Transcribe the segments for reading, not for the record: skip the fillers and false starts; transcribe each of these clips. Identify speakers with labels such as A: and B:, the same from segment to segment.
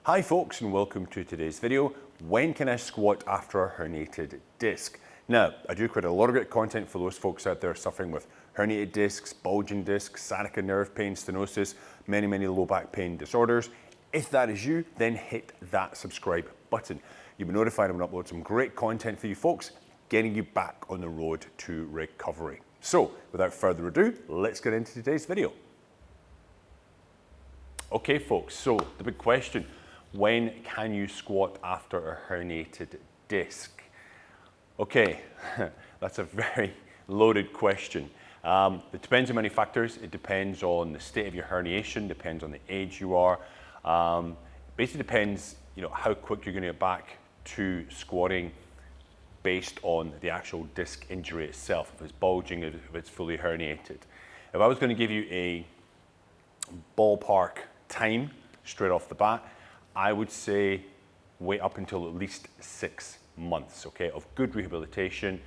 A: Hi folks, and welcome to today's video. When can I squat after a herniated disc? Now, I do create a lot of great content for those folks out there suffering with herniated discs, bulging discs, sciatica nerve pain, stenosis, many low back pain disorders. If that is you, then hit that subscribe button. You'll be notified when I upload some great content for you folks, getting you back on the road to recovery. So, without further ado, let's get into today's video. Okay folks, so the big question, when can you squat after a herniated disc? Okay, that's a very loaded question. It depends on many factors. It depends on the state of your herniation, depends on the age you are. Basically depends, how quick you're going to get back to squatting based on the actual disc injury itself, if it's bulging, if it's fully herniated. If I was going to give you a ballpark time straight off the bat, I would say wait up until at least 6 months, okay, of good rehabilitation,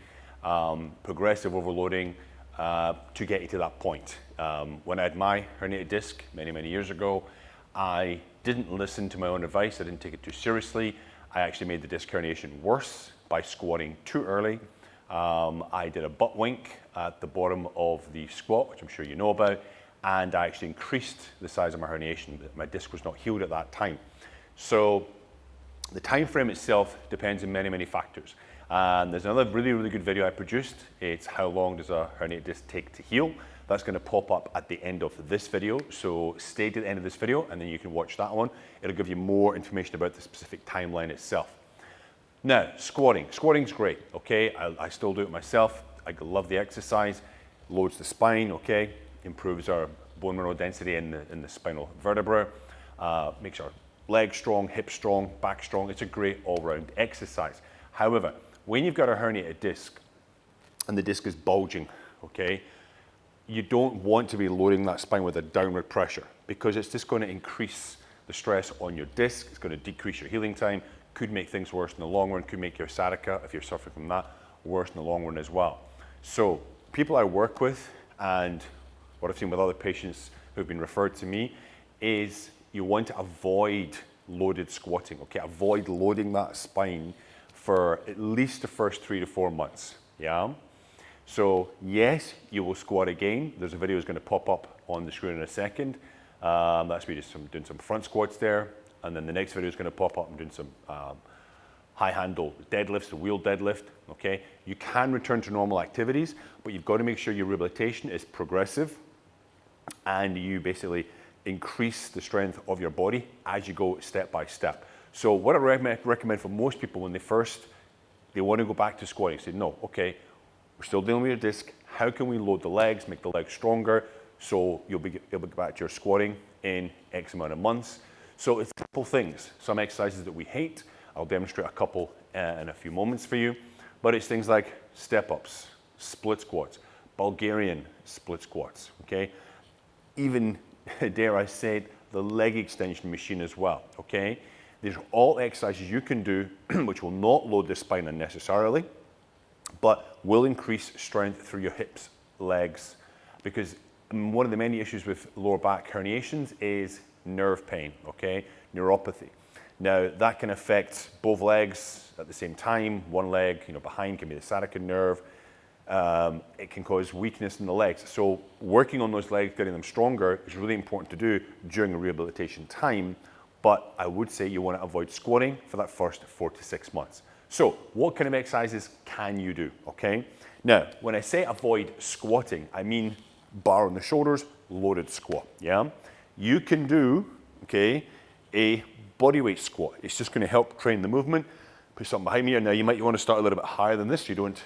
A: progressive overloading to get you to that point. When I had my herniated disc many years ago, I didn't listen to my own advice. I didn't take it too seriously. I actually made the disc herniation worse by squatting too early. I did a butt wink at the bottom of the squat, which I'm sure you know about, and I actually increased the size of my herniation. My disc was not healed at that time. So the time frame itself depends on many factors. And there's another really good video I produced. It's how long does a herniated disc take to heal. That's going to pop up at the end of this video. So stay to the end of this video and then you can watch that one. It'll give you more information about the specific timeline itself. Now, squatting. Squatting's great, okay? I still do it myself. I love the exercise. Loads the spine, okay? Improves our bone mineral density in the spinal vertebra. Makes our legs strong, hips strong, back strong. It's a great all-round exercise. However, when you've got a herniated disc and the disc is bulging, okay, you don't want to be loading that spine with a downward pressure because it's just going to increase the stress on your disc. It's going to decrease your healing time, could make things worse in the long run, could make your sciatica, if you're suffering from that, worse in the long run as well. So people I work with and what I've seen with other patients who've been referred to me is you want to avoid loaded squatting, okay? Avoid loading that spine for at least the first 3 to 4 months, yeah? So yes, you will squat again. There's a video that's going to pop up on the screen in a second. That's me just doing some front squats there. And then the next video is going to pop up and doing some high handle deadlifts, a wheel deadlift, okay? You can return to normal activities, but you've got to make sure your rehabilitation is progressive and you basically increase the strength of your body as you go step by step. So what I recommend for most people when they want to go back to squatting, say, no, okay, we're still dealing with your disc. How can we load the legs, make the legs stronger so you'll be able to get back to your squatting in X amount of months? So it's simple things. Some exercises that we hate, I'll demonstrate a couple in a few moments for you, but it's things like step-ups, split squats, Bulgarian split squats, okay? Even, dare I say it, the leg extension machine as well, okay? These are all exercises you can do which will not load the spine unnecessarily, but will increase strength through your hips, legs, because one of the many issues with lower back herniations is nerve pain, okay? Neuropathy. Now, that can affect both legs at the same time. One leg, behind can be the sciatica nerve. It can cause weakness in the legs. So working on those legs, getting them stronger is really important to do during a rehabilitation time. But I would say you want to avoid squatting for that first 4 to 6 months. So what kind of exercises can you do, okay? Now, when I say avoid squatting, I mean bar on the shoulders, loaded squat, yeah? You can do, okay, a bodyweight squat. It's just going to help train the movement. Put something behind me. Now, you might want to start a little bit higher than this so you don't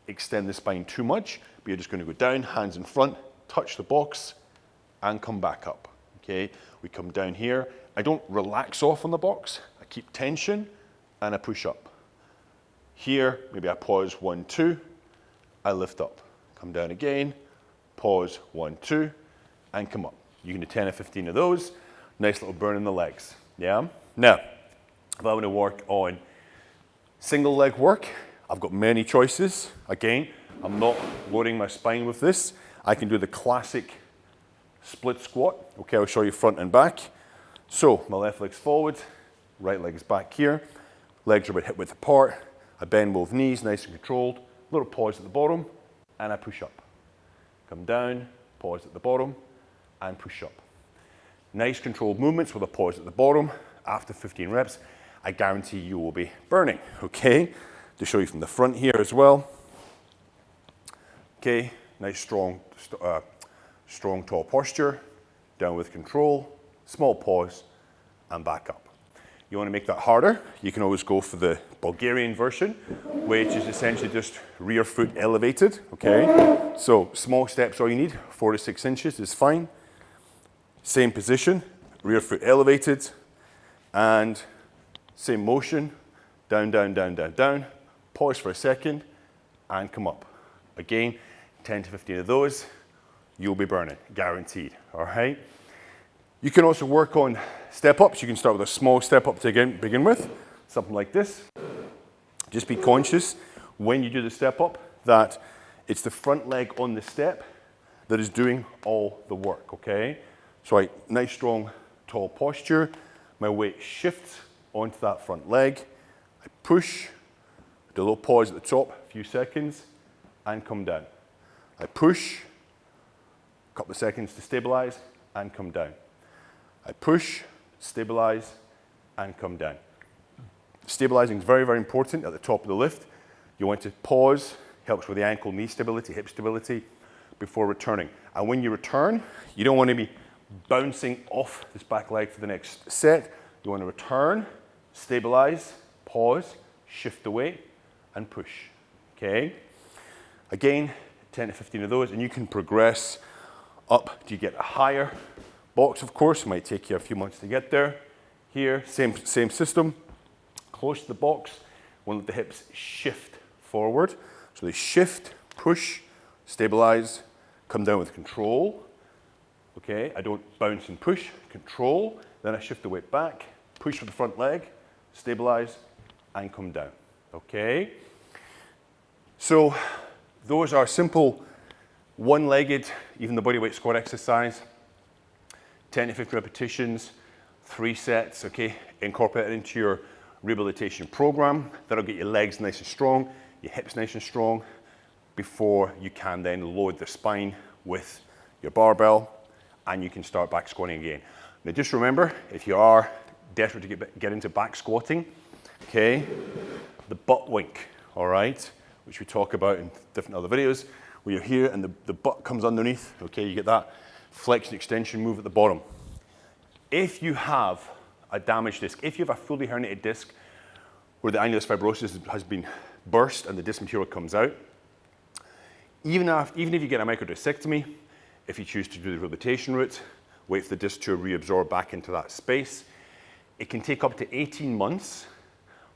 A: extend the spine too much, but you're just going to go down, hands in front, touch the box, and come back up, okay? We come down here. I don't relax off on the box. I keep tension, and I push up. Here, maybe I pause 1, 2, I lift up. Come down again, pause 1, 2, and come up. You can do 10 or 15 of those. Nice little burn in the legs, yeah? Now, if I want to work on single leg work, I've got many choices. Again, I'm not loading my spine with this. I can do the classic split squat. Okay, I'll show you front and back. So my left leg's forward, right leg's back here, legs are about hip width apart, I bend both knees, nice and controlled, little pause at the bottom, and I push up. Come down, pause at the bottom, and push up. Nice controlled movements with a pause at the bottom. After 15 reps, I guarantee you will be burning, okay? To show you from the front here as well. Okay, nice strong tall posture, down with control, small pause, and back up. You want to make that harder, you can always go for the Bulgarian version, which is essentially just rear foot elevated, okay? So small steps all you need, 4 to 6 inches is fine. Same position, rear foot elevated, and same motion, down, down, down, down, down, pause for a second, and come up. Again, 10 to 15 of those, you'll be burning, guaranteed, all right? You can also work on step-ups. You can start with a small step-up to begin with, something like this. Just be conscious when you do the step-up that it's the front leg on the step that is doing all the work, okay? So nice, strong, tall posture. My weight shifts onto that front leg. I push, do a little pause at the top, a few seconds, and come down. I push, a couple of seconds to stabilize, and come down. I push, stabilize, and come down. Stabilizing is very, very important at the top of the lift. You want to pause, helps with the ankle, knee stability, hip stability, before returning. And when you return, you don't want to be bouncing off this back leg for the next set. You want to return, stabilize, pause, shift the weight, and push, okay? Again, 10 to 15 of those, and you can progress up to get a higher box, of course. It might take you a few months to get there. Here, same system. Close to the box, want to let the hips shift forward. So they shift, push, stabilize, come down with control. Okay, I don't bounce and push, control. Then I shift the weight back, push with the front leg, stabilize, and come down. Okay? So those are simple one-legged, even the bodyweight squat exercise. 10 to 15 repetitions, 3 sets, okay? Incorporate it into your rehabilitation program. That'll get your legs nice and strong, your hips nice and strong, before you can then load the spine with your barbell, and you can start back squatting again. Now just remember, if you are desperate to get into back squatting, okay, the butt wink, all right, which we talk about in different other videos, where you're here and the butt comes underneath, okay, you get that flexion extension move at the bottom. If you have a damaged disc, if you have a fully herniated disc where the annulus fibrosus has been burst and the disc material comes out, even if you get a microdiscectomy, if you choose to do the rehabilitation route, wait for the disc to reabsorb back into that space, it can take up to 18 months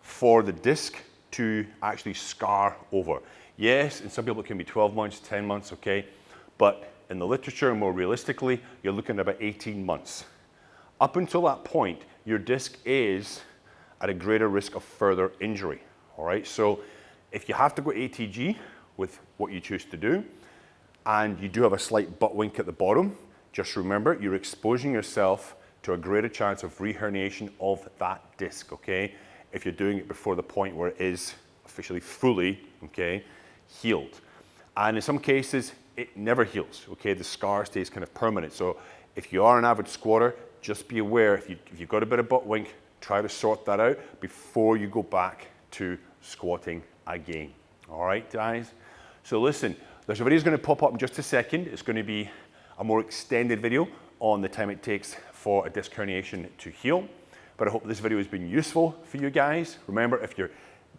A: for the disc to actually scar over. Yes, in some people it can be 12 months, 10 months, okay, but in the literature, more realistically, you're looking at about 18 months. Up until that point, your disc is at a greater risk of further injury, all right? So if you have to go ATG with what you choose to do, and you do have a slight butt wink at the bottom, just remember, you're exposing yourself to a greater chance of reherniation of that disc, okay? If you're doing it before the point where it is officially fully, okay, healed. And in some cases, it never heals, okay? The scar stays kind of permanent. So if you are an avid squatter, just be aware, if you've got a bit of butt wink, try to sort that out before you go back to squatting again. All right, guys? So listen, there's a video that's going to pop up in just a second. It's going to be a more extended video on the time it takes for a disc herniation to heal. But I hope this video has been useful for you guys. Remember, if you're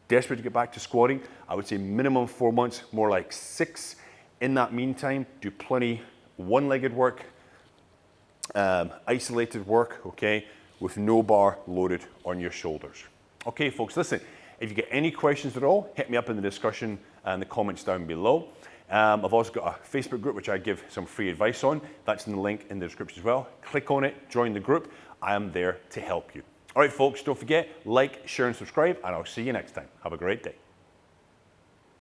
A: desperate to get back to squatting, I would say minimum 4 months, more like 6. In that meantime, do plenty one-legged work, isolated work, okay, with no bar loaded on your shoulders. Okay, folks, listen, if you get any questions at all, hit me up in the discussion and the comments down below. I've also got a Facebook group which I give some free advice on. That's in the link in the description as well. Click on it, join the group. I am there to help you. All right, folks, don't forget, like, share, and subscribe, and I'll see you next time. Have a great day.